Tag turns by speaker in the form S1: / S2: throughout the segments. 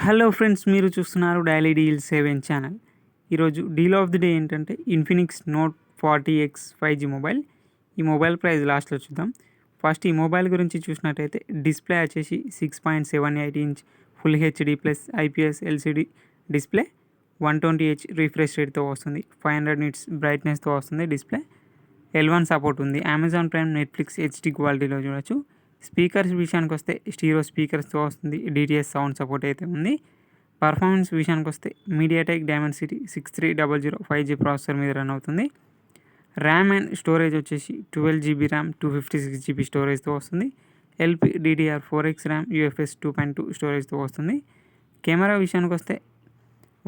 S1: Hello friends, మీరు చూస్తున్నారు daily deal 7 channel. ఈరోజు డీల్ ఆఫ్ ది డే ఏంటంటే Infinix note 40X 5G mobile. ఈ మొబైల్ ప్రైస్ లాస్ట్లో చూద్దాం. ఫస్ట్ ఈ మొబైల్ గురించి చూసినట్టయితే డిస్ప్లే వచ్చేసి 6.78 inch full HD plus IPS LCD display, 120Hz refresh రేట్తో వస్తుంది, 500 నిట్స్ బ్రైట్నెస్తో వస్తుంది. డిస్ప్లే L1 సపోర్ట్ ఉంది. అమెజాన్ ప్రైమ్, నెట్ఫ్లిక్స్ హెచ్డి క్వాలిటీలో చూడొచ్చు. స్పీకర్స్ విషయానికి వస్తే స్టీరియో స్పీకర్స్తో వస్తుంది. డిటిఎస్ సౌండ్ సపోర్ట్ అయితే ఉంది. పర్ఫార్మెన్స్ విషయానికి వస్తే మీడియాటెక్ డైమెన్సిటీ 6300 5G ప్రాసెసర్ మీద రన్ అవుతుంది. ర్యామ్ అండ్ స్టోరేజ్ వచ్చేసి 12GB ర్యామ్, 256GB స్టోరేజ్తో వస్తుంది. LPDDR4X ర్యామ్, UFS 2.2 స్టోరేజ్తో వస్తుంది. కెమెరా విషయానికి వస్తే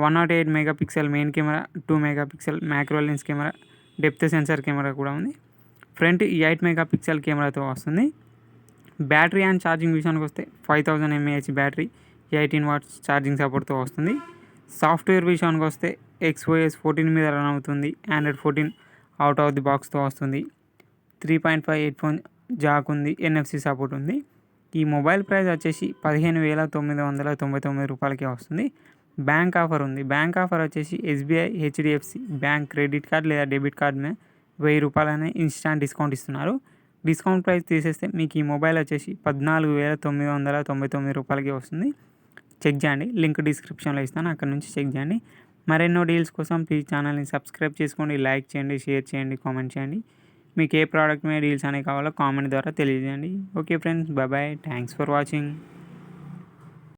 S1: 108 megapixel main camera, 2 megapixel macro lens camera, depth censor camera కూడా ఉంది. ఫ్రంట్ 8 మెగాపిక్సెల్ కెమెరాతో వస్తుంది. బ్యాటరీ అండ్ ఛార్జింగ్ విషయానికి వస్తే 5000 mAh బ్యాటరీ, 18 వాట్స్ ఛార్జింగ్ సపోర్ట్తో వస్తుంది. సాఫ్ట్వేర్ విషయానికి వస్తే XOS 14 మీద రన్ అవుతుంది. Android 14 అవుట్ ఆఫ్ ది బాక్స్తో వస్తుంది. 3.5 హెడ్ఫోన్ జాక్ ఉంది. NFC సపోర్ట్ ఉంది. ఈ మొబైల్ ప్రైస్ వచ్చేసి 15,999 రూపాయలకే వస్తుంది. బ్యాంక్ ఆఫర్ ఉంది. బ్యాంక్ ఆఫర్ వచ్చేసి SBI, HDFC bank credit card లేదా డెబిట్ కార్డ్ మీద 1000 రూపాయలనే ఇన్స్టాంట్ డిస్కౌంట్ ఇస్తున్నారు. డిస్కౌంట్ ప్రైస్ తీసేస్తే మీకు ఈ మొబైల్ వచ్చేసి 14,999 రూపాయలకి వస్తుంది. చెక్ చేయండి, లింక్ డిస్క్రిప్షన్లో ఇస్తాను, అక్కడ నుంచి చెక్ చేయండి. మరెన్నో డీల్స్ కోసం ప్లీజ్ ఛానల్ని సబ్స్క్రైబ్ చేసుకోండి, లైక్ చేయండి, షేర్ చేయండి, కామెంట్ చేయండి. మీకు ఏ ప్రోడక్ట్ మీద డీల్స్ అనేవి కావాలో కామెంట్ ద్వారా తెలియజేయండి. Okay friends, bye. Thanks for watching.